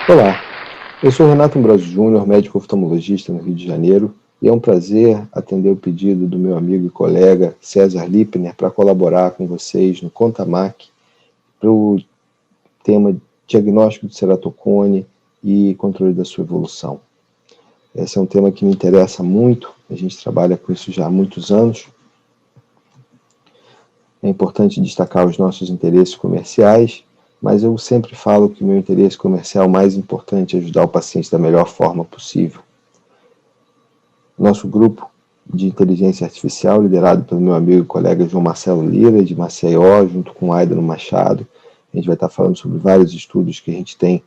Olá, eu sou Renato Ambrosio Júnior, médico oftalmologista no Rio de Janeiro, e é um prazer atender o pedido do meu amigo e colega César Lipner para colaborar com vocês no Contamac para o tema diagnóstico de ceratocone e controle da sua evolução. Esse é um tema que me interessa muito, a gente trabalha com isso já há muitos anos. É importante destacar os nossos interesses comerciais, mas eu sempre falo que o meu interesse comercial mais importante é ajudar o paciente da melhor forma possível. Nosso grupo de inteligência artificial, liderado pelo meu amigo e colega João Marcelo Lira, de Maceió, junto com Aidano Machado, a gente vai estar falando sobre vários estudos que a gente tem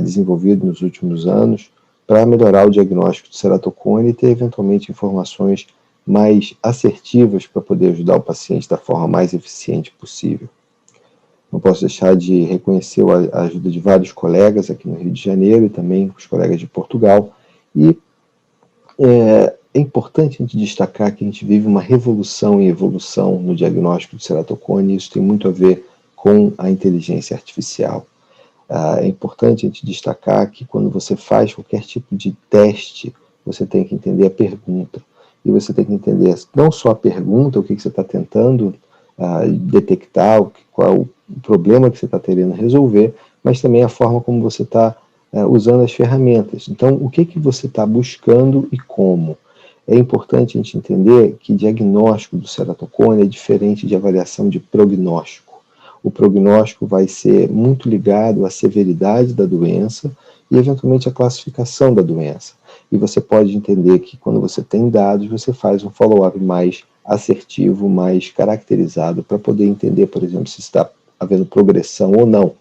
desenvolvido nos últimos anos para melhorar o diagnóstico de ceratocone e ter eventualmente informações mais assertivas para poder ajudar o paciente da forma mais eficiente possível. Não posso deixar de reconhecer a ajuda de vários colegas aqui no Rio de Janeiro e também os colegas de Portugal. E é importante a gente destacar que a gente vive uma revolução em evolução no diagnóstico de ceratocone, e isso tem muito a ver com a inteligência artificial. É importante a gente destacar que quando você faz qualquer tipo de teste, você tem que entender a pergunta. E você tem que entender não só a pergunta, o que você está tentando detectar, qual é o problema que você está querendo resolver, mas também a forma como você está usando as ferramentas. Então, o que você está buscando e como? É importante a gente entender que diagnóstico do ceratocone é diferente de avaliação de prognóstico. O prognóstico vai ser muito ligado à severidade da doença e, eventualmente, à classificação da doença. E você pode entender que, quando você tem dados, você faz um follow-up mais assertivo, mais caracterizado, para poder entender, por exemplo, se está havendo progressão ou não.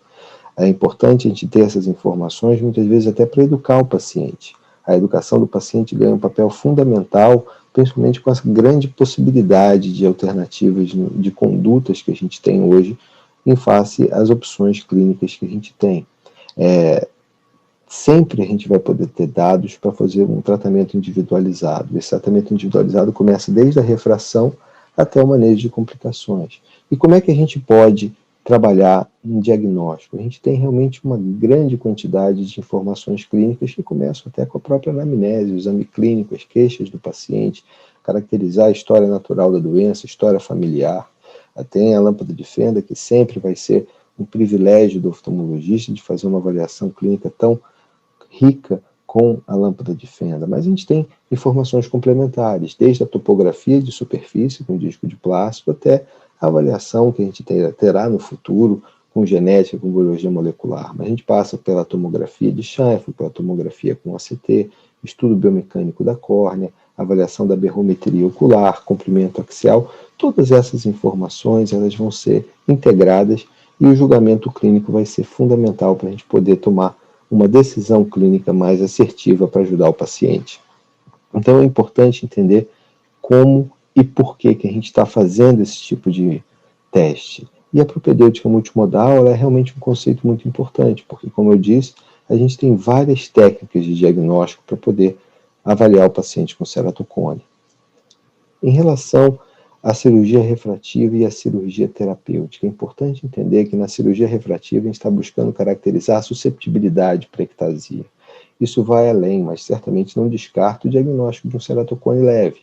É importante a gente ter essas informações, muitas vezes até para educar o paciente. A educação do paciente ganha um papel fundamental, principalmente com essa grande possibilidade de alternativas de condutas que a gente tem hoje, em face às opções clínicas que a gente tem. Sempre a gente vai poder ter dados para fazer um tratamento individualizado. Esse tratamento individualizado começa desde a refração até o manejo de complicações. E como é que a gente pode trabalhar em diagnóstico? A gente tem realmente uma grande quantidade de informações clínicas que começam até com a própria anamnese, o exame clínico, as queixas do paciente, caracterizar a história natural da doença, a história familiar. Tem a lâmpada de fenda, que sempre vai ser um privilégio do oftalmologista de fazer uma avaliação clínica tão rica com a lâmpada de fenda, mas a gente tem informações complementares, desde a topografia de superfície com disco de plástico até a avaliação que a gente terá no futuro com genética, com biologia molecular. Mas a gente passa pela tomografia de Scheinfeld, pela tomografia com ACT, estudo biomecânico da córnea, avaliação da berrometria ocular, comprimento axial. Todas essas informações elas vão ser integradas e o julgamento clínico vai ser fundamental para a gente poder tomar uma decisão clínica mais assertiva para ajudar o paciente. Então é importante entender como e por que a gente está fazendo esse tipo de teste. E a propedêutica multimodal é realmente um conceito muito importante, porque, como eu disse, a gente tem várias técnicas de diagnóstico para poder avaliar o paciente com ceratocone. Em relação à cirurgia refrativa e à cirurgia terapêutica, é importante entender que na cirurgia refrativa a gente está buscando caracterizar a susceptibilidade para ectasia. Isso vai além, mas certamente não descarta o diagnóstico de um ceratocone leve.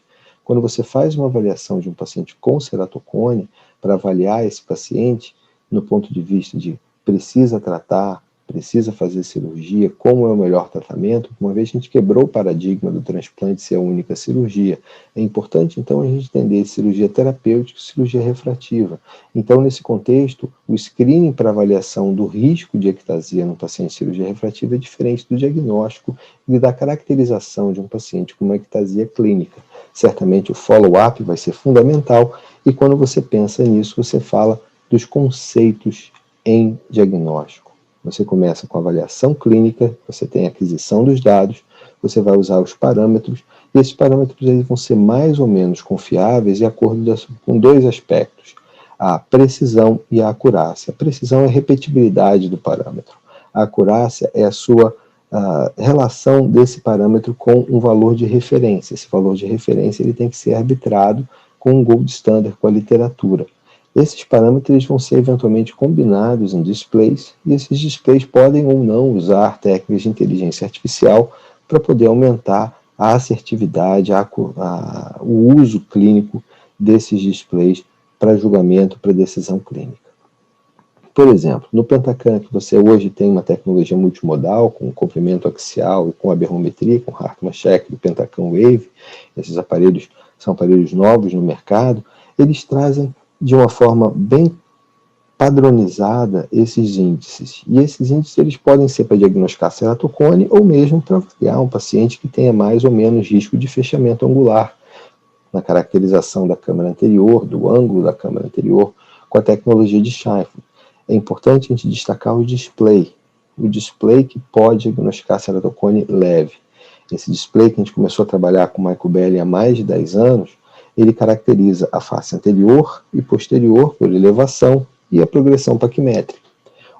Quando você faz uma avaliação de um paciente com ceratocone, para avaliar esse paciente no ponto de vista de precisa tratar, precisa fazer cirurgia, como é o melhor tratamento, uma vez que a gente quebrou o paradigma do transplante ser a única cirurgia, é importante então a gente entender cirurgia terapêutica e cirurgia refrativa. Então, nesse contexto, o screening para avaliação do risco de ectasia no paciente de cirurgia refrativa é diferente do diagnóstico e da caracterização de um paciente com uma ectasia clínica. Certamente o follow-up vai ser fundamental e quando você pensa nisso, você fala dos conceitos em diagnóstico. Você começa com a avaliação clínica, você tem a aquisição dos dados, você vai usar os parâmetros, e esses parâmetros eles vão ser mais ou menos confiáveis de acordo com dois aspectos, a precisão e a acurácia. A precisão é a repetibilidade do parâmetro. A acurácia é a sua relação desse parâmetro com um valor de referência. Esse valor de referência ele tem que ser arbitrado com um gold standard, com a literatura. Esses parâmetros eles vão ser eventualmente combinados em displays, e esses displays podem ou não usar técnicas de inteligência artificial para poder aumentar a assertividade, o uso clínico desses displays para julgamento, para decisão clínica. Por exemplo, no Pentacan, que você hoje tem uma tecnologia multimodal, com comprimento axial e com aberrometria, com Hartmann Check do Pentacan Wave, esses aparelhos são aparelhos novos no mercado, eles trazem de uma forma bem padronizada esses índices. E esses índices eles podem ser para diagnosticar ceratocone ou mesmo para avaliar um paciente que tenha mais ou menos risco de fechamento angular, na caracterização da câmara anterior, do ângulo da câmara anterior, com a tecnologia de Scheinfeld. É importante a gente destacar o display que pode diagnosticar ceratocone leve. Esse display que a gente começou a trabalhar com o Michael Belli há mais de 10 anos, ele caracteriza a face anterior e posterior por elevação e a progressão paquimétrica.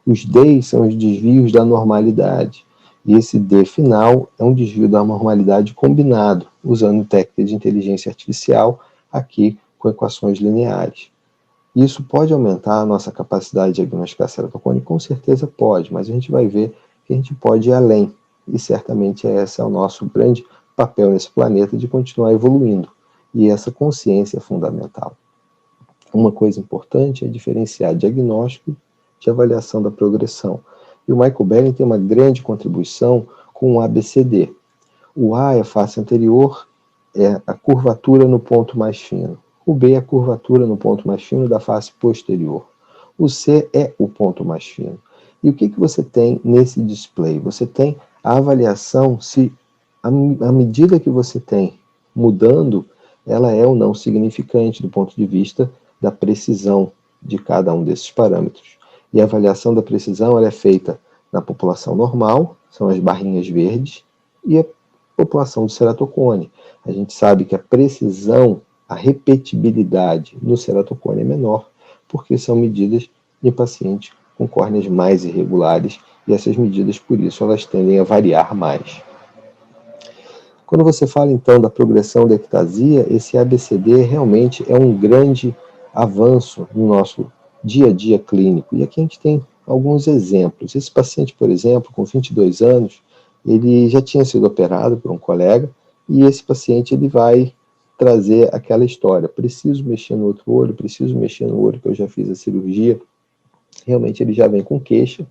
Os Ds são os desvios da normalidade, e esse D final é um desvio da normalidade combinado, usando técnica de inteligência artificial, aqui com equações lineares. Isso pode aumentar a nossa capacidade de diagnosticar ceratocone? Com certeza pode, mas a gente vai ver que a gente pode ir além, e certamente esse é o nosso grande papel nesse planeta, de continuar evoluindo, e essa consciência é fundamental. Uma coisa importante é diferenciar diagnóstico de avaliação da progressão. E o Michael Belli tem uma grande contribuição com o ABCD. O A é a face anterior, é a curvatura no ponto mais fino. O B é a curvatura no ponto mais fino da face posterior. O C é o ponto mais fino. E o que você tem nesse display? Você tem a avaliação se a medida que você tem mudando, ela é ou não significante do ponto de vista da precisão de cada um desses parâmetros. E a avaliação da precisão ela é feita na população normal, são as barrinhas verdes, e a população do ceratocone. A gente sabe que a precisão, a repetibilidade no ceratocone é menor, porque são medidas em pacientes com córneas mais irregulares, e essas medidas, por isso, elas tendem a variar mais. Quando você fala, então, da progressão da ectasia, esse ABCD realmente é um grande avanço no nosso dia a dia clínico. E aqui a gente tem alguns exemplos. Esse paciente, por exemplo, com 22 anos, ele já tinha sido operado por um colega, e esse paciente ele vai trazer aquela história: preciso mexer no outro olho, preciso mexer no olho que eu já fiz a cirurgia. Realmente ele já vem com queixa,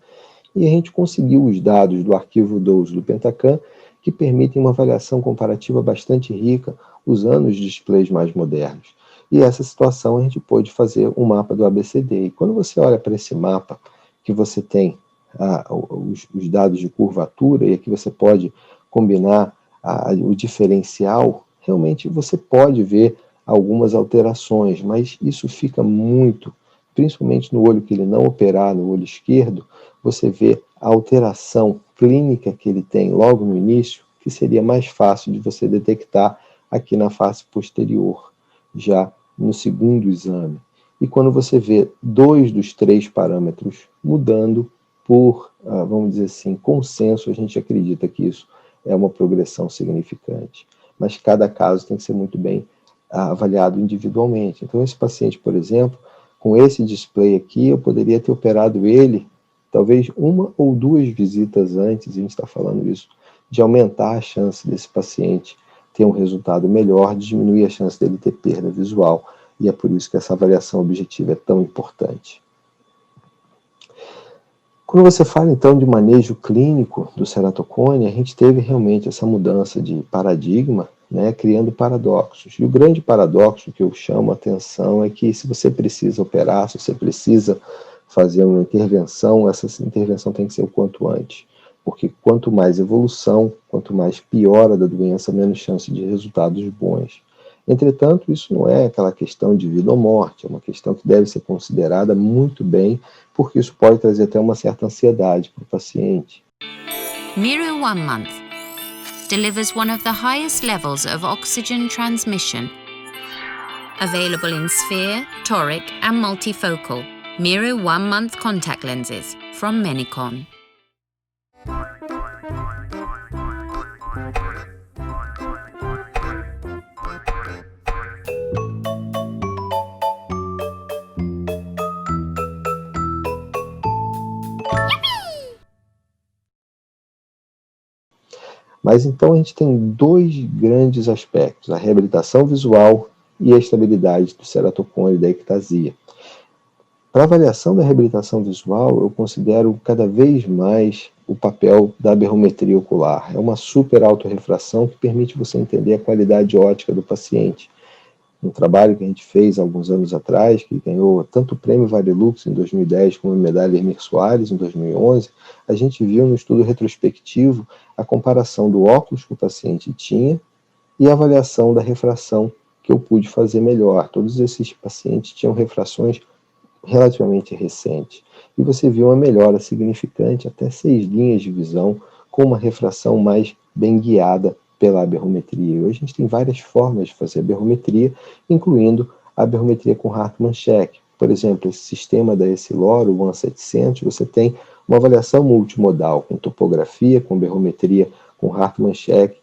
e a gente conseguiu os dados do arquivo 12 do Pentacan, que permitem uma avaliação comparativa bastante rica, usando os displays mais modernos. E essa situação a gente pôde fazer um mapa do ABCD. E quando você olha para esse mapa, que você tem os dados de curvatura, e aqui você pode combinar o diferencial, realmente você pode ver algumas alterações, mas isso fica muito, principalmente no olho que ele não operar, no olho esquerdo, você vê a alteração clínica que ele tem logo no início, que seria mais fácil de você detectar aqui na face posterior, já no segundo exame. E quando você vê 2 dos 3 parâmetros mudando por, vamos dizer assim, consenso, a gente acredita que isso é uma progressão significante. Mas cada caso tem que ser muito bem avaliado individualmente. Então, esse paciente, por exemplo, com esse display aqui, eu poderia ter operado ele talvez 1 ou 2 visitas antes, a gente está falando isso, de aumentar a chance desse paciente ter um resultado melhor, de diminuir a chance dele ter perda visual. E é por isso que essa avaliação objetiva é tão importante. Quando você fala, então, de manejo clínico do ceratocone, a gente teve realmente essa mudança de paradigma, né, criando paradoxos. E o grande paradoxo que eu chamo a atenção é que se você precisa operar, se você precisa fazer uma intervenção, essa intervenção tem que ser o quanto antes. Porque quanto mais evolução, quanto mais piora da doença, menos chance de resultados bons. Entretanto, isso não é aquela questão de vida ou morte, é uma questão que deve ser considerada muito bem, porque isso pode trazer até uma certa ansiedade para o paciente. Miro 1 month delivers one of the highest levels of oxygen transmission. Available in sphere, toric and multifocal. Miro 1 month contact lenses from Menicon. Mas então a gente tem dois grandes aspectos, a reabilitação visual e a estabilidade do ceratocone e da ectasia. Para avaliação da reabilitação visual, eu considero cada vez mais o papel da aberrometria ocular. É uma super autorrefração que permite você entender a qualidade ótica do paciente. Um trabalho que a gente fez alguns anos atrás, que ganhou tanto o prêmio Varilux em 2010 como a medalha Hermir Soares em 2011, a gente viu no estudo retrospectivo a comparação do óculos que o paciente tinha e a avaliação da refração que eu pude fazer melhor. Todos esses pacientes tinham refrações relativamente recentes. E você viu uma melhora significante, até 6 linhas de visão, com uma refração mais bem guiada pela aberrometria. Hoje a gente tem várias formas de fazer aberrometria, incluindo a aberrometria com Hartmann-Check. Por exemplo, esse sistema da Essilor, o ONE 700, você tem uma avaliação multimodal, com topografia, com aberrometria, com Hartmann-Check,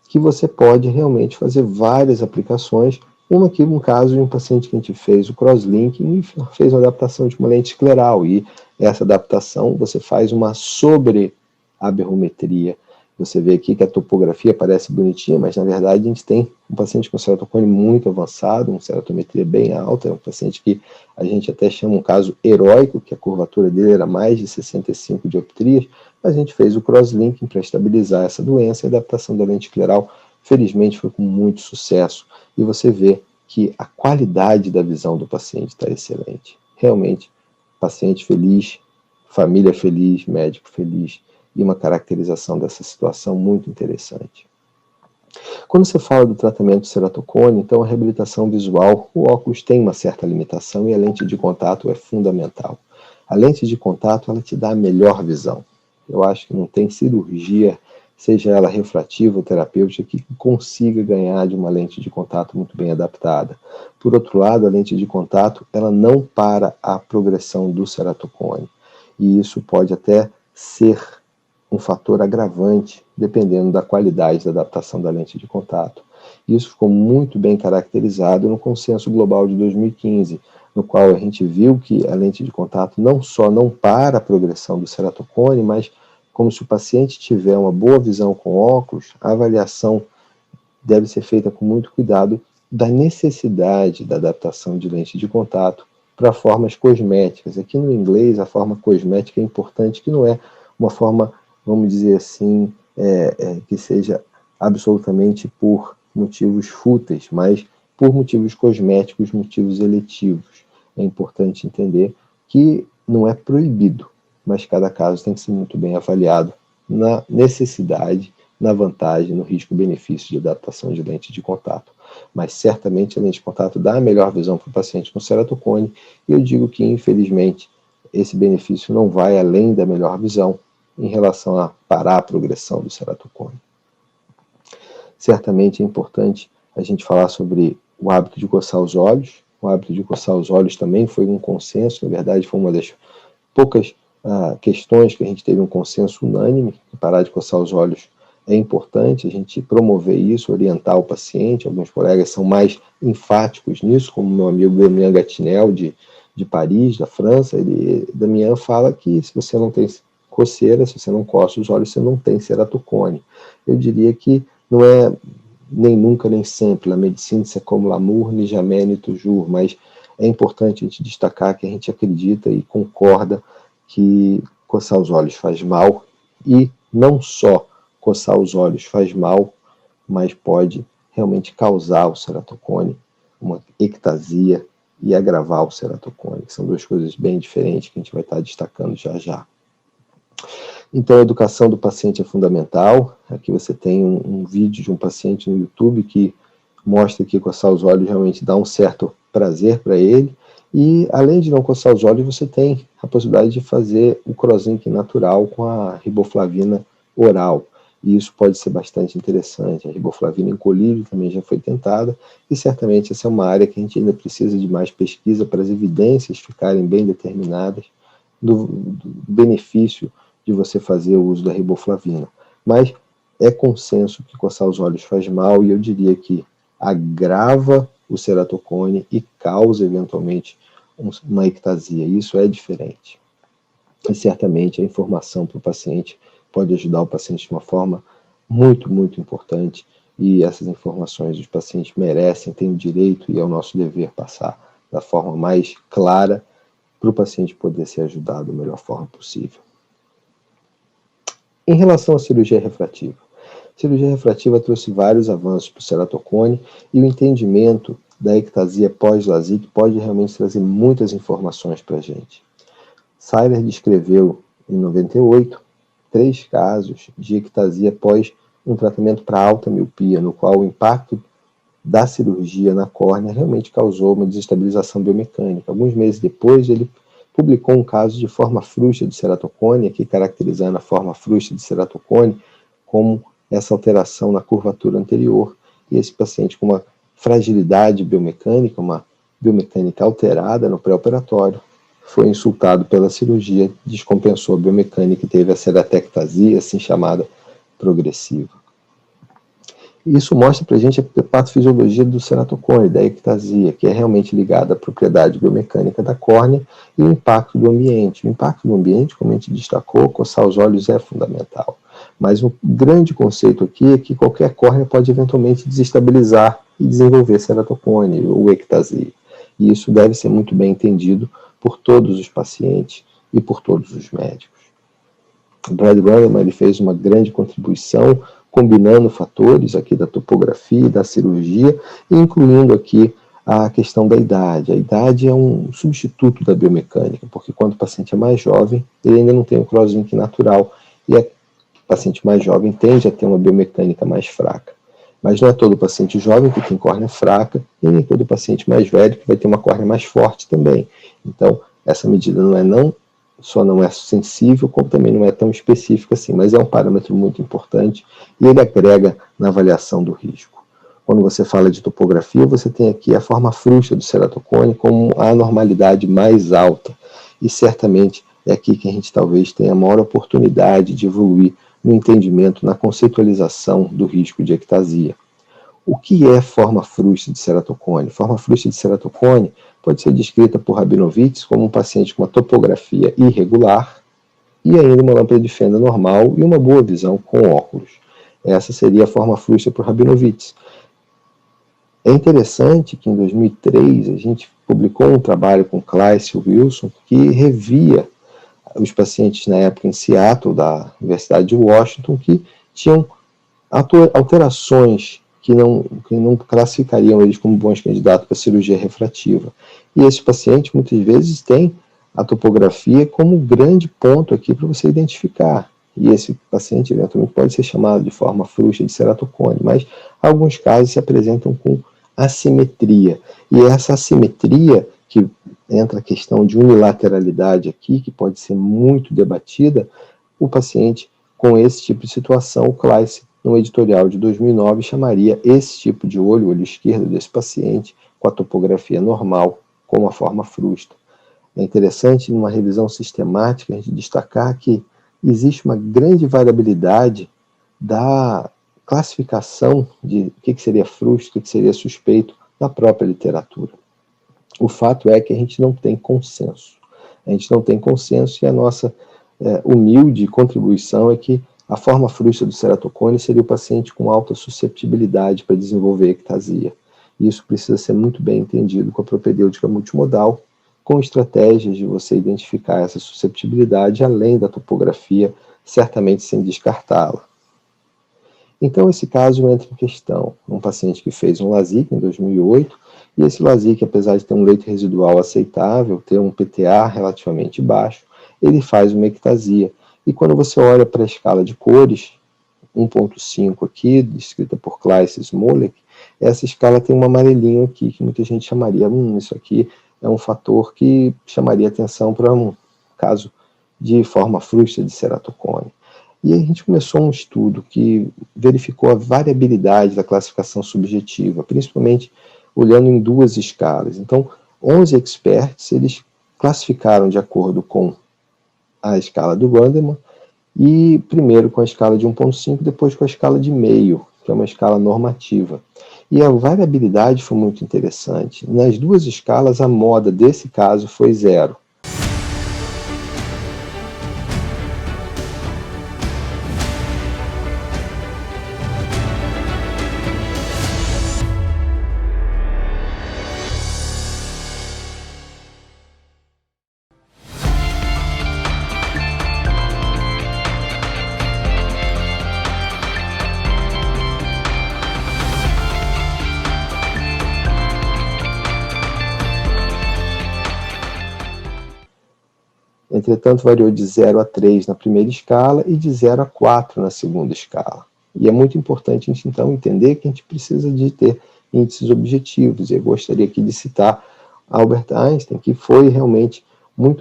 que você pode realmente fazer várias aplicações. Uma aqui, um caso de um paciente que a gente fez o crosslinking e fez uma adaptação de uma lente escleral. E essa adaptação, você faz uma sobre-aberrometria. Você vê aqui que a topografia parece bonitinha, mas na verdade a gente tem um paciente com ceratocone muito avançado, uma ceratometria bem alta, é um paciente que a gente até chama um caso heróico, que a curvatura dele era mais de 65 dioptrias, mas a gente fez o crosslinking para estabilizar essa doença e a adaptação da lente escleral, felizmente, foi com muito sucesso. E você vê que a qualidade da visão do paciente está excelente. Realmente, paciente feliz, família feliz, médico feliz, e uma caracterização dessa situação muito interessante. Quando você fala do tratamento do ceratocone, então a reabilitação visual, o óculos tem uma certa limitação e a lente de contato é fundamental. A lente de contato, ela te dá a melhor visão. Eu acho que não tem cirurgia, seja ela refrativa ou terapêutica, que consiga ganhar de uma lente de contato muito bem adaptada. Por outro lado, a lente de contato, ela não para a progressão do ceratocone. E isso pode até ser um fator agravante, dependendo da qualidade da adaptação da lente de contato. Isso ficou muito bem caracterizado no Consenso Global de 2015, no qual a gente viu que a lente de contato não só não para a progressão do ceratocone, mas como se o paciente tiver uma boa visão com óculos, a avaliação deve ser feita com muito cuidado da necessidade da adaptação de lente de contato para formas cosméticas. Aqui no inglês, a forma cosmética é importante, que não é uma forma, vamos dizer assim, que seja absolutamente por motivos fúteis, mas por motivos cosméticos, motivos eletivos. É importante entender que não é proibido, mas cada caso tem que ser muito bem avaliado na necessidade, na vantagem, no risco-benefício de adaptação de lente de contato. Mas certamente a lente de contato dá a melhor visão para o paciente com ceratocone, e eu digo que, infelizmente, esse benefício não vai além da melhor visão em relação a parar a progressão do ceratocone. Certamente é importante a gente falar sobre o hábito de coçar os olhos. O hábito de coçar os olhos também foi um consenso, na verdade foi uma das poucas questões que a gente teve um consenso unânime, que parar de coçar os olhos é importante, a gente promover isso, orientar o paciente. Alguns colegas são mais enfáticos nisso, como meu amigo Damian Gatinel, de Paris, da França. Damian fala que se você não tem coceira, se você não coça os olhos, você não tem ceratocone. Eu diria que não é nem nunca, nem sempre. La médecine, c'est comme l'amour, ni jamais, ni toujours. Mas é importante a gente destacar que a gente acredita e concorda que coçar os olhos faz mal, e não só coçar os olhos faz mal, mas pode realmente causar o ceratocone, uma ectasia, e agravar o ceratocone, que são duas coisas bem diferentes que a gente vai estar destacando já já. Então, a educação do paciente é fundamental. Aqui você tem um vídeo de um paciente no YouTube que mostra que coçar os olhos realmente dá um certo prazer para ele. E, além de não coçar os olhos, você tem a possibilidade de fazer o crosslinking natural com a riboflavina oral. E isso pode ser bastante interessante. A riboflavina em colírio também já foi tentada, e certamente essa é uma área que a gente ainda precisa de mais pesquisa para as evidências ficarem bem determinadas do benefício de você fazer o uso da riboflavina. Mas é consenso que coçar os olhos faz mal, e eu diria que agrava o ceratocone e causa eventualmente uma ectasia. Isso é diferente. E certamente a informação para o paciente pode ajudar o paciente de uma forma muito, muito importante, e essas informações os pacientes merecem, têm o direito e é o nosso dever passar da forma mais clara para o paciente poder ser ajudado da melhor forma possível. Em relação à cirurgia refrativa, a cirurgia refrativa trouxe vários avanços para o ceratocone e o entendimento da ectasia pós-LASIK pode realmente trazer muitas informações para a gente. Seiler descreveu em 98 3 casos de ectasia pós um tratamento para alta miopia, no qual o impacto da cirurgia na córnea realmente causou uma desestabilização biomecânica. Alguns meses depois, ele publicou um caso de forma frouxa de ceratocone, aqui caracterizando a forma frouxa de ceratocone como essa alteração na curvatura anterior, e esse paciente com uma fragilidade biomecânica, uma biomecânica alterada no pré-operatório, foi insultado pela cirurgia, descompensou a biomecânica e teve a ceratectasia, assim chamada, progressiva. Isso mostra para a gente a patofisiologia do ceratocone, da ectasia, que é realmente ligada à propriedade biomecânica da córnea e o impacto do ambiente. O impacto do ambiente, como a gente destacou, coçar os olhos é fundamental. Mas um grande conceito aqui é que qualquer córnea pode eventualmente desestabilizar e desenvolver ceratocone ou ectasia. E isso deve ser muito bem entendido por todos os pacientes e por todos os médicos. O Brad Runderman ele fez uma grande contribuição combinando fatores aqui da topografia e da cirurgia, incluindo aqui a questão da idade. A idade é um substituto da biomecânica, porque quando o paciente é mais jovem, ele ainda não tem um crosslink natural, e o paciente mais jovem tende a ter uma biomecânica mais fraca. Mas não é todo paciente jovem que tem córnea fraca, e nem todo paciente mais velho que vai ter uma córnea mais forte também. Então, essa medida só não é sensível, como também não é tão específica assim, mas é um parâmetro muito importante e ele agrega na avaliação do risco. Quando você fala de topografia, você tem aqui a forma frouxa do ceratocone como a anormalidade mais alta, e certamente é aqui que a gente talvez tenha a maior oportunidade de evoluir no entendimento, na conceitualização do risco de ectasia. O que é forma frouxa de ceratocone? Forma frouxa de ceratocone pode ser descrita por Rabinovitz como um paciente com uma topografia irregular e ainda uma lâmpada de fenda normal e uma boa visão com óculos. Essa seria a forma frouxa por Rabinovitz. É interessante que em 2003 a gente publicou um trabalho com Kleiss e Wilson que revia os pacientes na época em Seattle, da Universidade de Washington, que tinham alterações que não classificariam eles como bons candidatos para cirurgia refrativa. E esses pacientes muitas vezes têm a topografia como grande ponto aqui para você identificar. E esse paciente eventualmente pode ser chamado de forma frouxa de ceratocone, mas alguns casos se apresentam com assimetria. E essa assimetria, que entra a questão de unilateralidade aqui, que pode ser muito debatida, o paciente com esse tipo de situação, o Kleiss, no editorial de 2009, chamaria esse tipo de olho esquerdo desse paciente, com a topografia normal, como a forma frouxa. É interessante, numa revisão sistemática, a gente destacar que existe uma grande variabilidade da classificação de o que seria frouxo, o que seria suspeito na própria literatura. O fato é que a gente não tem consenso. A gente não tem consenso e a nossa humilde contribuição é que a forma frouxa do ceratocone seria o paciente com alta susceptibilidade para desenvolver ectasia. Isso precisa ser muito bem entendido com a propedêutica multimodal, com estratégias de você identificar essa susceptibilidade além da topografia, certamente sem descartá-la. Então esse caso entra em questão. Um paciente que fez um LASIK em 2008, e esse LASIK, apesar de ter um leito residual aceitável, ter um PTA relativamente baixo, ele faz uma ectasia. E quando você olha para a escala de cores, 1.5 aqui, descrita por Kleiss e Smolek, essa escala tem um amarelinho aqui, que muita gente chamaria, isso aqui é um fator que chamaria atenção para um caso de forma frouxa de ceratocone. E a gente começou um estudo que verificou a variabilidade da classificação subjetiva, principalmente olhando em 2 escalas. Então, 11 experts, eles classificaram de acordo com a escala do Runderman, e primeiro com a escala de 1.5, depois com a escala de meio, que é uma escala normativa. E a variabilidade foi muito interessante. Nas 2 escalas, a moda desse caso foi 0. Entretanto, variou de 0 a 3 na primeira escala e de 0 a 4 na segunda escala. E é muito importante a gente, então, entender que a gente precisa de ter índices objetivos. Eu gostaria aqui de citar Albert Einstein, que foi realmente uma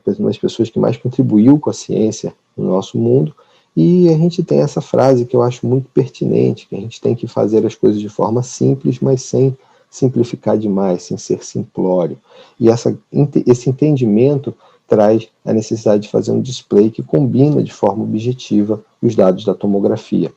das pessoas que mais contribuiu com a ciência no nosso mundo, e a gente tem essa frase que eu acho muito pertinente, que a gente tem que fazer as coisas de forma simples, mas sem simplificar demais, sem ser simplório. E esse entendimento traz a necessidade de fazer um display que combina de forma objetiva os dados da tomografia.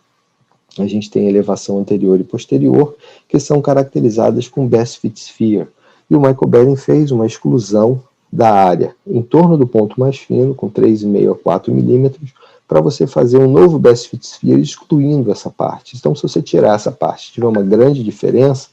A gente tem elevação anterior e posterior, que são caracterizadas com Best Fit Sphere. E o Michael Belling fez uma exclusão da área em torno do ponto mais fino, com 3,5 a 4 milímetros, para você fazer um novo Best Fit Sphere excluindo essa parte. Então, se você tirar essa parte, tiver uma grande diferença,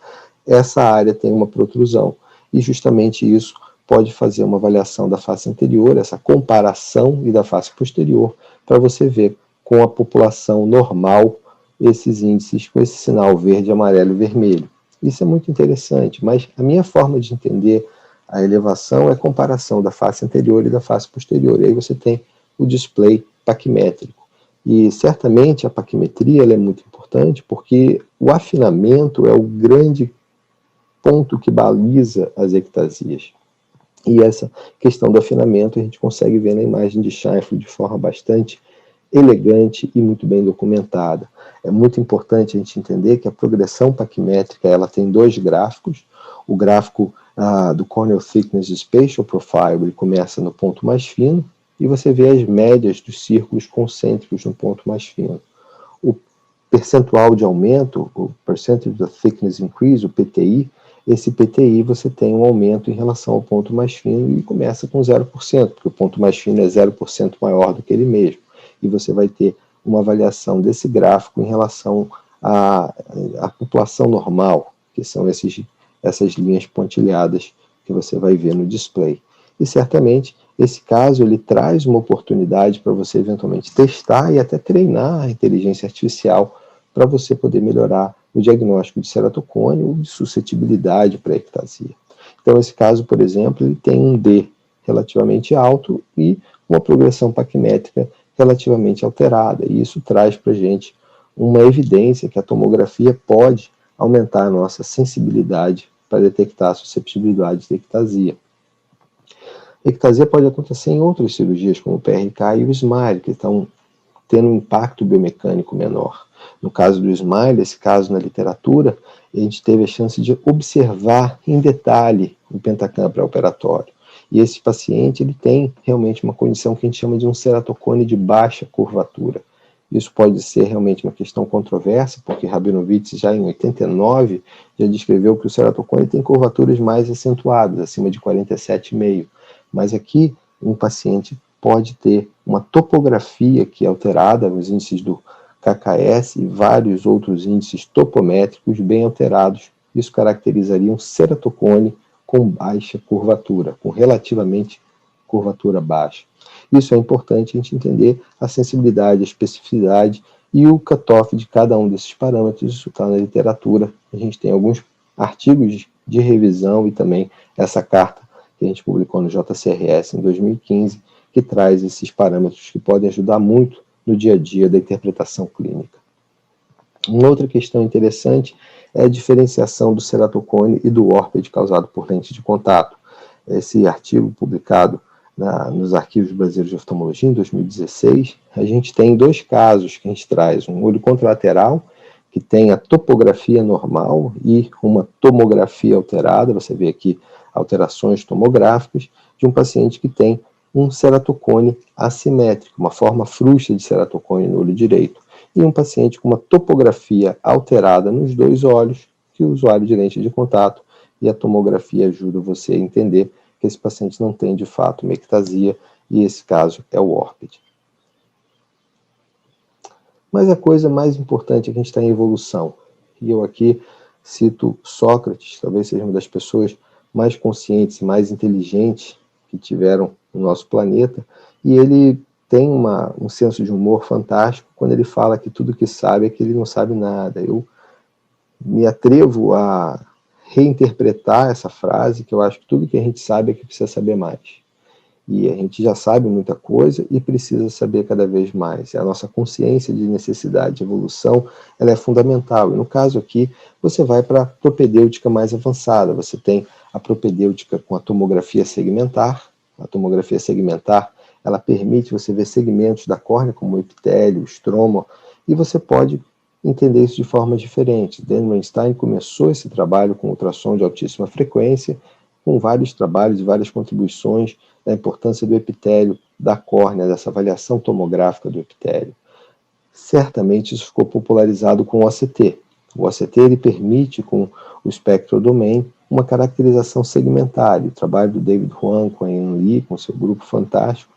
essa área tem uma protrusão. E justamente isso pode fazer uma avaliação da face anterior, essa comparação, e da face posterior, para você ver com a população normal esses índices com esse sinal verde, amarelo e vermelho. Isso é muito interessante, mas a minha forma de entender a elevação é a comparação da face anterior e da face posterior. E aí você tem o display paquimétrico. E certamente a paquimetria ela é muito importante porque o afinamento é o grande ponto que baliza as ectasias. E essa questão do afinamento a gente consegue ver na imagem de Scheinfeld de forma bastante elegante e muito bem documentada. É muito importante a gente entender que a progressão paquimétrica ela tem dois gráficos. O gráfico do Corneal Thickness Spatial Profile ele começa no ponto mais fino e você vê as médias dos círculos concêntricos no ponto mais fino. O percentual de aumento, o Percentage of Thickness Increase, o PTI, esse PTI você tem um aumento em relação ao ponto mais fino e começa com 0%, porque o ponto mais fino é 0% maior do que ele mesmo. E você vai ter uma avaliação desse gráfico em relação à população normal, que são essas linhas pontilhadas que você vai ver no display. E certamente esse caso ele traz uma oportunidade para você eventualmente testar e até treinar a inteligência artificial para você poder melhorar o diagnóstico de ceratocone ou de suscetibilidade para ectasia. Então esse caso, por exemplo, ele tem um D relativamente alto e uma progressão paquimétrica relativamente alterada, e isso traz para a gente uma evidência que a tomografia pode aumentar a nossa sensibilidade para detectar a susceptibilidade de ectasia. Ectasia pode acontecer em outras cirurgias, como o PRK e o SMILE, que estão tendo um impacto biomecânico menor. No caso do SMILE, esse caso na literatura, a gente teve a chance de observar em detalhe o pentacam pré-operatório. E esse paciente ele tem realmente uma condição que a gente chama de um ceratocone de baixa curvatura. Isso pode ser realmente uma questão controversa, porque Rabinovitz já em 89 já descreveu que o ceratocone tem curvaturas mais acentuadas, acima de 47,5. Mas aqui um paciente pode ter uma topografia que é alterada, os índices do KKS e vários outros índices topométricos bem alterados. Isso caracterizaria um ceratocone com baixa curvatura, com relativamente curvatura baixa. Isso é importante a gente entender a sensibilidade, a especificidade e o cutoff de cada um desses parâmetros. Isso está na literatura. A gente tem alguns artigos de revisão e também essa carta que a gente publicou no JCRS em 2015, que traz esses parâmetros que podem ajudar muito no dia a dia da interpretação clínica. Uma outra questão interessante é a diferenciação do ceratocone e do ORPED causado por lente de contato. Esse artigo publicado nos Arquivos Brasileiros de Oftalmologia em 2016, a gente tem dois casos que a gente traz, um olho contralateral, que tem a topografia normal e uma tomografia alterada, você vê aqui alterações tomográficas, de um paciente que tem um ceratocone assimétrico, uma forma frouxa de ceratocone no olho direito, e um paciente com uma topografia alterada nos dois olhos, que o usuário de lente de contato, e a tomografia ajuda você a entender que esse paciente não tem de fato uma ectasia, e esse caso é o ORPED. Mas a coisa mais importante é que a gente está em evolução, e eu aqui cito Sócrates, talvez seja uma das pessoas mais conscientes e mais inteligentes que tiveram no nosso planeta, e ele tem um senso de humor fantástico quando ele fala que tudo que sabe é que ele não sabe nada. Eu me atrevo a reinterpretar essa frase, que eu acho que tudo que a gente sabe é que precisa saber mais. E a gente já sabe muita coisa e precisa saber cada vez mais. A nossa consciência de necessidade de evolução, ela é fundamental. E no caso aqui, você vai para a propedêutica mais avançada. Você tem a propedêutica com a tomografia segmentar. A tomografia segmentar, ela permite você ver segmentos da córnea, como o epitélio, o estroma, e você pode entender isso de formas diferentes. Dan Weinstein começou esse trabalho com ultrassom de altíssima frequência, com vários trabalhos e várias contribuições da importância do epitélio, da córnea, dessa avaliação tomográfica do epitélio. Certamente isso ficou popularizado com o OCT. O OCT ele permite, com o SpectroDomain, uma caracterização segmentar. O trabalho do David Huang com a Ian Lee, com seu grupo fantástico,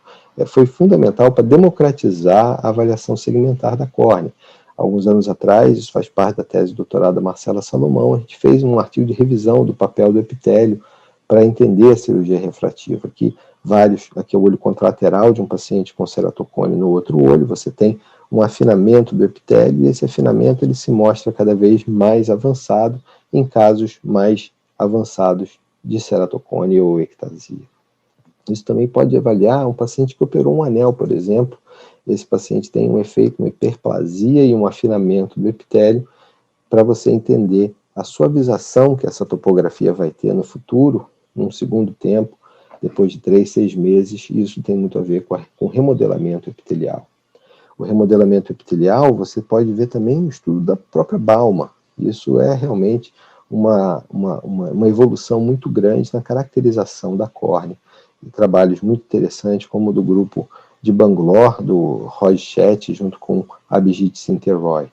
foi fundamental para democratizar a avaliação segmentar da córnea. Alguns anos atrás, isso faz parte da tese de doutorado da Marcela Salomão, a gente fez um artigo de revisão do papel do epitélio para entender a cirurgia refrativa. Aqui é o olho contralateral de um paciente com ceratocone no outro olho, você tem um afinamento do epitélio, e esse afinamento ele se mostra cada vez mais avançado em casos mais avançados de ceratocone ou ectasia. Isso também pode avaliar um paciente que operou um anel, por exemplo. Esse paciente tem um efeito, uma hiperplasia e um afinamento do epitélio, para você entender a suavização que essa topografia vai ter no futuro, num segundo tempo, depois de 3, 6 meses, e isso tem muito a ver com o remodelamento epitelial. O remodelamento epitelial, você pode ver também no estudo da própria Baumann. Isso é realmente uma evolução muito grande na caracterização da córnea. E trabalhos muito interessantes, como o do grupo de Bangalore, do Roy Chet, junto com Abhijit Singh-Roy.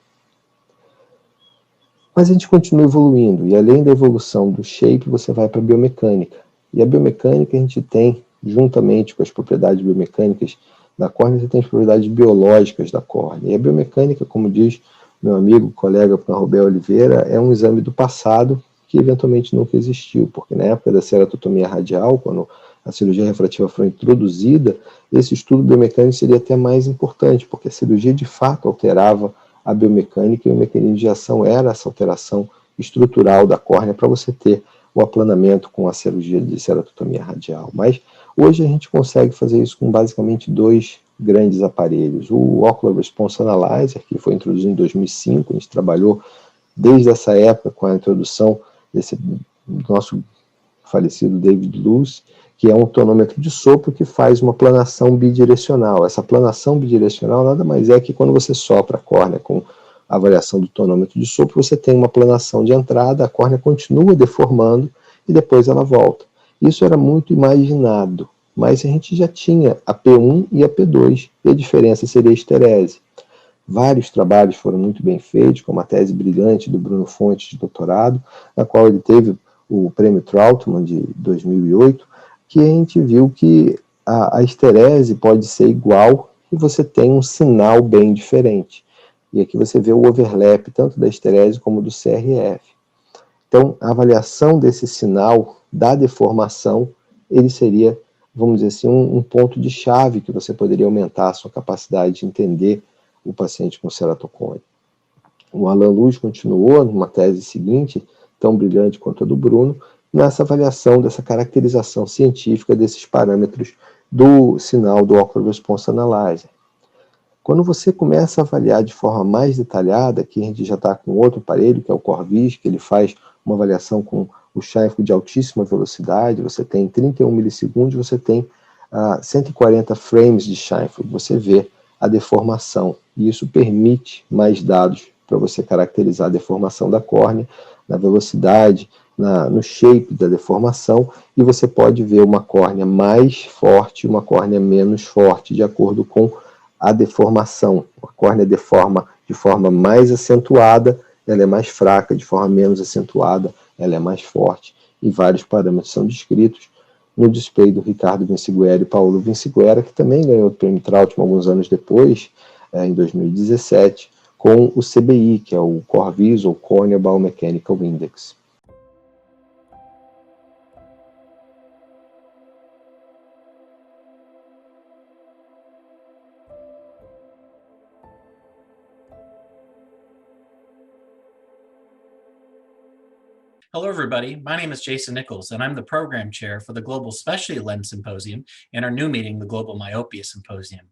Mas a gente continua evoluindo, e além da evolução do shape, você vai para a biomecânica. E a biomecânica a gente tem, juntamente com as propriedades biomecânicas da córnea, você tem as propriedades biológicas da córnea. E a biomecânica, como diz meu amigo, colega Rubel Oliveira, é um exame do passado que eventualmente nunca existiu, porque na época da ceratotomia radial, quando a cirurgia refrativa foi introduzida, esse estudo biomecânico seria até mais importante, porque a cirurgia de fato alterava a biomecânica, e o mecanismo de ação era essa alteração estrutural da córnea para você ter o aplanamento com a cirurgia de ceratotomia radial. Mas hoje a gente consegue fazer isso com basicamente 2 grandes aparelhos. O Ocular Response Analyzer, que foi introduzido em 2005, a gente trabalhou desde essa época com a introdução desse nosso falecido David Luce, que é um tonômetro de sopro que faz uma planação bidirecional. Essa planação bidirecional nada mais é que quando você sopra a córnea com a variação do tonômetro de sopro, você tem uma planação de entrada, a córnea continua deformando e depois ela volta. Isso era muito imaginado, mas a gente já tinha a P1 e a P2, e a diferença seria a esterese. Vários trabalhos foram muito bem feitos, como a tese brilhante do Bruno Fontes, de doutorado, na qual ele teve o prêmio Trautmann de 2008, que a gente viu que a esterese pode ser igual e você tem um sinal bem diferente. E aqui você vê o overlap tanto da esterese como do CRF. Então, a avaliação desse sinal da deformação, ele seria, vamos dizer assim, um ponto de chave que você poderia aumentar a sua capacidade de entender o paciente com ceratocone. O Alan Luz continuou numa tese seguinte, tão brilhante quanto a do Bruno, nessa avaliação dessa caracterização científica desses parâmetros do sinal do Ocular Response Analyzer. Quando você começa a avaliar de forma mais detalhada, aqui a gente já está com outro aparelho, que é o Corvis, que ele faz uma avaliação com o Scheinfeld de altíssima velocidade, você tem 31 milissegundos, você tem 140 frames de Scheinfeld, você vê a deformação, e isso permite mais dados para você caracterizar a deformação da córnea, na velocidade, no shape da deformação, e você pode ver uma córnea mais forte e uma córnea menos forte, de acordo com a deformação. A córnea deforma de forma mais acentuada, ela é mais fraca, de forma menos acentuada, ela é mais forte, e vários parâmetros são descritos no display do Ricardo Vinciguerra e Paulo Vinciguerra, que também ganhou o prêmio Trautmann alguns anos depois, em 2017, com o CBI, que é o Corvis, ou Cornea Biomechanical Index. Hello, everybody. My name is Jason Nichols, and I'm the program chair for the Global Specialty Lens Symposium and our new meeting, the Global Myopia Symposium.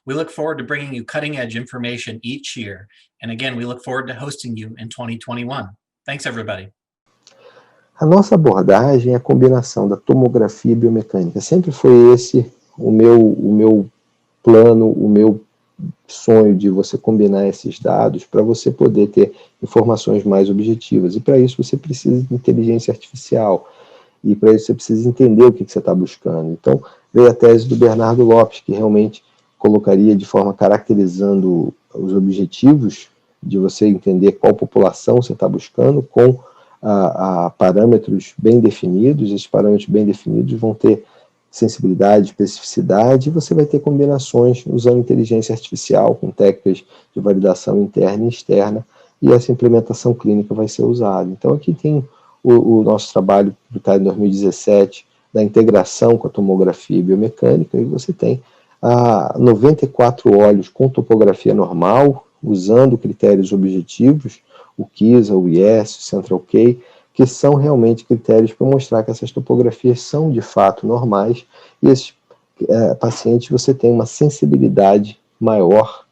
We look forward to bringing you cutting-edge information each year. And again, we look forward to hosting you in 2021. Thanks, everybody. A nossa abordagem é a combinação da tomografia e biomecânica. Sempre foi esse o meu plano, o meu sonho de você combinar esses dados para você poder ter informações mais objetivas. E para isso você precisa de inteligência artificial. E para isso você precisa entender o que você está buscando. Então, veio a tese do Bernardo Lopes, que realmente colocaria de forma caracterizando os objetivos de você entender qual população você está buscando com parâmetros bem definidos. Esses parâmetros bem definidos vão ter sensibilidade, especificidade, e você vai ter combinações usando inteligência artificial com técnicas de validação interna e externa, e essa implementação clínica vai ser usada. Então aqui tem o nosso trabalho publicado em 2017 da integração com a tomografia e biomecânica, e você tem 94 olhos com topografia normal, usando critérios objetivos, o KISA, o IES, o Central K, que são realmente critérios para mostrar que essas topografias são de fato normais, e esses pacientes você tem uma sensibilidade maior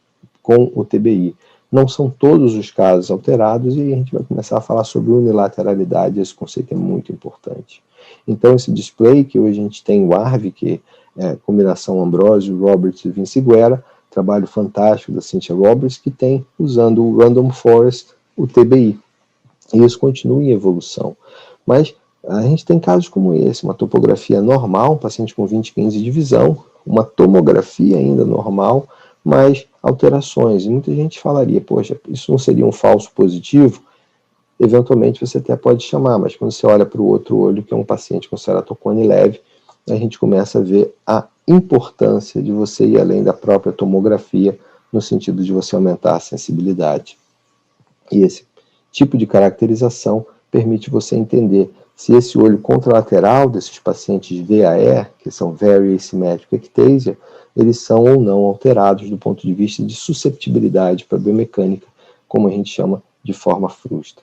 com o TBI. Não são todos os casos alterados, e a gente vai começar a falar sobre unilateralidade, esse conceito é muito importante. Então esse display, que hoje a gente tem o ARV, que é a combinação Ambrosio, Roberts e Vince Guerra, trabalho fantástico da Cynthia Roberts, que tem, usando o Random Forest, o TBI. E isso continua em evolução. Mas a gente tem casos como esse, uma topografia normal, um paciente com 20/15 de visão, uma tomografia ainda normal, mas alterações. E muita gente falaria, poxa, isso não seria um falso positivo? Eventualmente você até pode chamar, mas quando você olha para o outro olho, que é um paciente com ceratocone leve, a gente começa a ver a importância de você ir além da própria tomografia, no sentido de você aumentar a sensibilidade. E esse tipo de caracterização permite você entender se esse olho contralateral desses pacientes VAE, que são Very Asymmetric Ectasia, eles são ou não alterados do ponto de vista de susceptibilidade para a biomecânica, como a gente chama de forma frustra.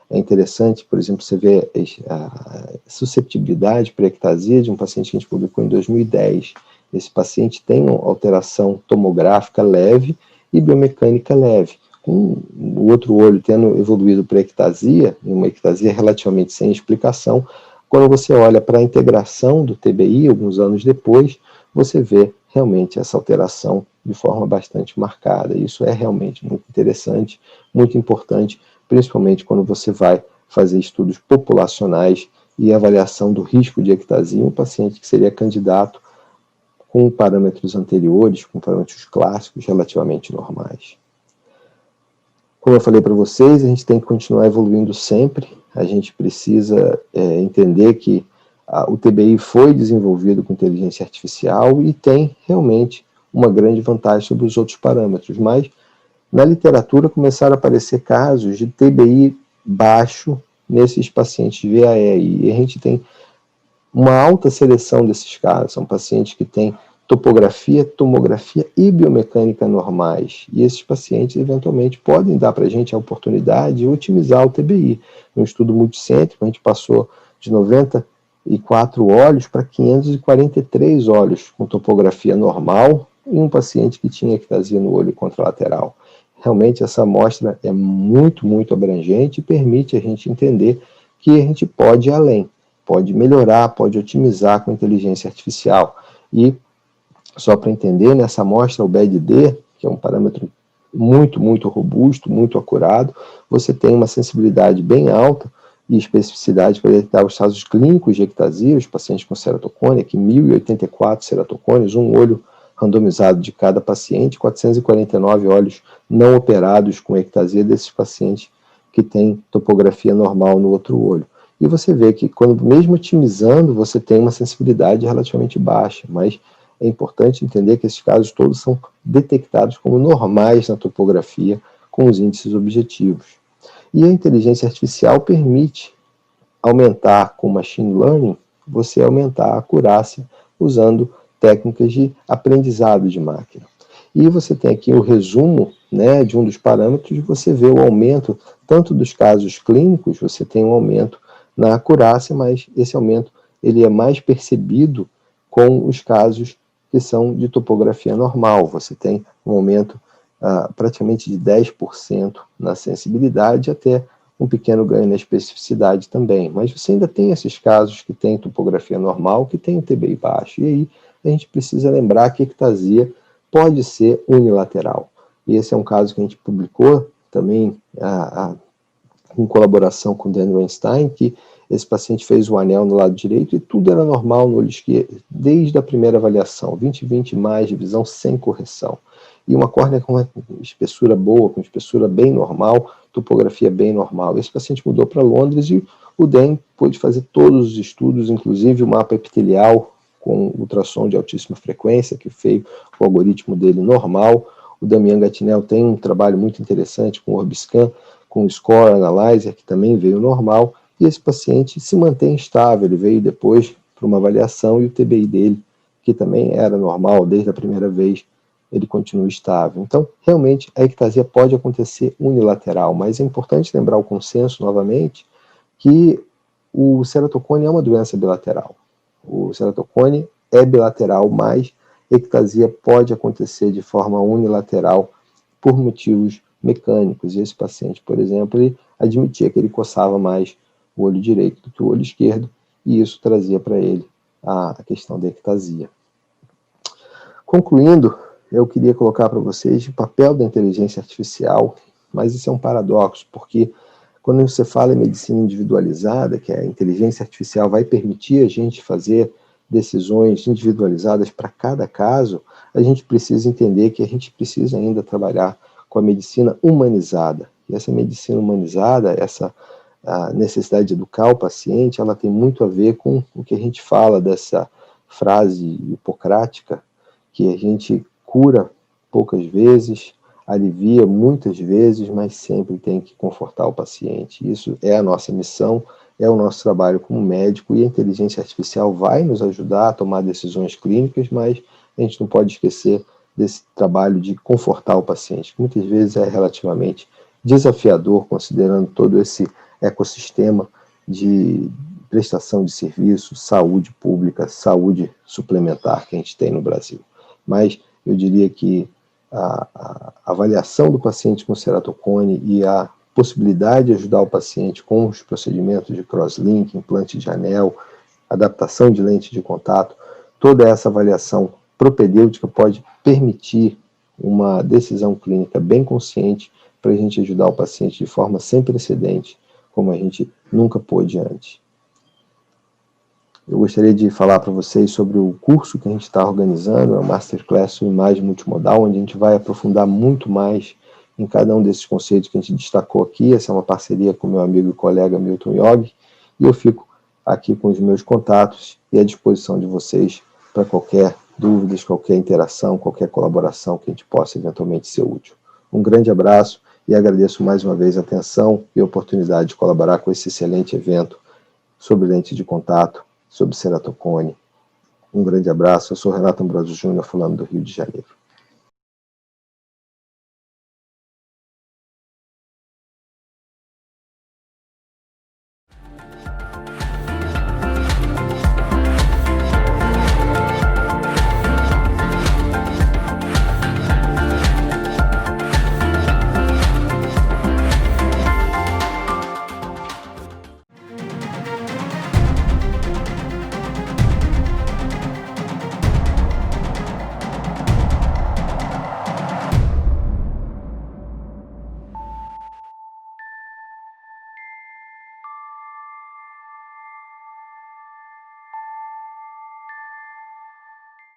É interessante, por exemplo, você ver a susceptibilidade para ectasia de um paciente que a gente publicou em 2010. Esse paciente tem uma alteração tomográfica leve e biomecânica leve. Com o outro olho tendo evoluído para ectasia, uma ectasia relativamente sem explicação, quando você olha para a integração do TBI, alguns anos depois, você vê realmente essa alteração de forma bastante marcada. Isso é realmente muito interessante, muito importante, principalmente quando você vai fazer estudos populacionais e avaliação do risco de ectasia em um paciente que seria candidato com parâmetros anteriores, com parâmetros clássicos relativamente normais. Como eu falei para vocês, a gente tem que continuar evoluindo sempre. A gente precisa entender que o TBI foi desenvolvido com inteligência artificial e tem realmente uma grande vantagem sobre os outros parâmetros. Mas na literatura começaram a aparecer casos de TBI baixo nesses pacientes VAE. E a gente tem uma alta seleção desses casos. São pacientes que têm topografia, tomografia e biomecânica normais. E esses pacientes, eventualmente, podem dar para a gente a oportunidade de otimizar o TBI. No estudo multicêntrico, a gente passou de 94 olhos para 543 olhos com topografia normal em um paciente que tinha ectasia no olho contralateral. Realmente, essa amostra é muito, muito abrangente e permite a gente entender que a gente pode ir além, pode melhorar, pode otimizar com inteligência artificial. E só para entender, nessa amostra, o BED-D, que é um parâmetro muito, muito robusto, muito acurado, você tem uma sensibilidade bem alta e especificidade para detectar os casos clínicos de ectasia, os pacientes com ceratocone, aqui 1.084 ceratocones, um olho randomizado de cada paciente, 449 olhos não operados com ectasia desses pacientes que têm topografia normal no outro olho. E você vê que, quando mesmo otimizando, você tem uma sensibilidade relativamente baixa, mas é importante entender que esses casos todos são detectados como normais na topografia com os índices objetivos. E a inteligência artificial permite aumentar com machine learning, você aumentar a acurácia usando técnicas de aprendizado de máquina. E você tem aqui o resumo, né, de um dos parâmetros, você vê o aumento tanto dos casos clínicos, você tem um aumento na acurácia, mas esse aumento ele é mais percebido com os casos que são de topografia normal. Você tem um aumento praticamente de 10% na sensibilidade, até um pequeno ganho na especificidade também. Mas você ainda tem esses casos que tem topografia normal, que tem um TBI baixo. E aí a gente precisa lembrar que a ectasia pode ser unilateral. E esse é um caso que a gente publicou também em colaboração com o Dan Weinstein, que esse paciente fez o anel no lado direito e tudo era normal no olho esquerdo, desde a primeira avaliação, 20/20 mais de visão sem correção. E uma córnea com uma espessura boa, com espessura bem normal, topografia bem normal. Esse paciente mudou para Londres e o Dan pôde fazer todos os estudos, inclusive o mapa epitelial com ultrassom de altíssima frequência, que fez o algoritmo dele normal. O Damian Gatinel tem um trabalho muito interessante com o Orbiscan, com o Score Analyzer, que também veio normal, e esse paciente se mantém estável. Ele veio depois para uma avaliação e o TBI dele, que também era normal desde a primeira vez, ele continua estável. Então, realmente, a ectasia pode acontecer unilateral, mas é importante lembrar o consenso, novamente, que o ceratocone é uma doença bilateral. O ceratocone é bilateral, mas ectasia pode acontecer de forma unilateral por motivos mecânicos. E esse paciente, por exemplo, ele admitia que ele coçava mais o olho direito do que o olho esquerdo, e isso trazia para ele a questão da ectasia. Concluindo, eu queria colocar para vocês o papel da inteligência artificial, mas isso é um paradoxo, porque quando você fala em medicina individualizada, que a inteligência artificial vai permitir a gente fazer decisões individualizadas para cada caso, a gente precisa entender que a gente precisa ainda trabalhar com a medicina humanizada. E essa medicina humanizada, essa necessidade de educar o paciente, ela tem muito a ver com o que a gente fala dessa frase hipocrática, que a gente cura poucas vezes, alivia muitas vezes, mas sempre tem que confortar o paciente. Isso é a nossa missão, é o nosso trabalho como médico, e a inteligência artificial vai nos ajudar a tomar decisões clínicas, mas a gente não pode esquecer desse trabalho de confortar o paciente, que muitas vezes é relativamente desafiador, considerando todo esse ecossistema de prestação de serviço, saúde pública, saúde suplementar que a gente tem no Brasil. Mas eu diria que a avaliação do paciente com ceratocone e a possibilidade de ajudar o paciente com os procedimentos de crosslink, implante de anel, adaptação de lente de contato, toda essa avaliação propedêutica pode permitir uma decisão clínica bem consciente para a gente ajudar o paciente de forma sem precedente, como a gente nunca pôde antes. Eu gostaria de falar para vocês sobre o curso que a gente está organizando, é o Masterclass sobre Imagem Multimodal, onde a gente vai aprofundar muito mais em cada um desses conceitos que a gente destacou aqui. Essa é uma parceria com meu amigo e colega Milton Yogi, e eu fico aqui com os meus contatos e à disposição de vocês para qualquer dúvida, qualquer interação, qualquer colaboração que a gente possa eventualmente ser útil. Um grande abraço e agradeço mais uma vez a atenção e a oportunidade de colaborar com esse excelente evento sobre lente de contato, sobre ceratocone. Um grande abraço, eu sou Renato Ambrosio Júnior, falando do Rio de Janeiro.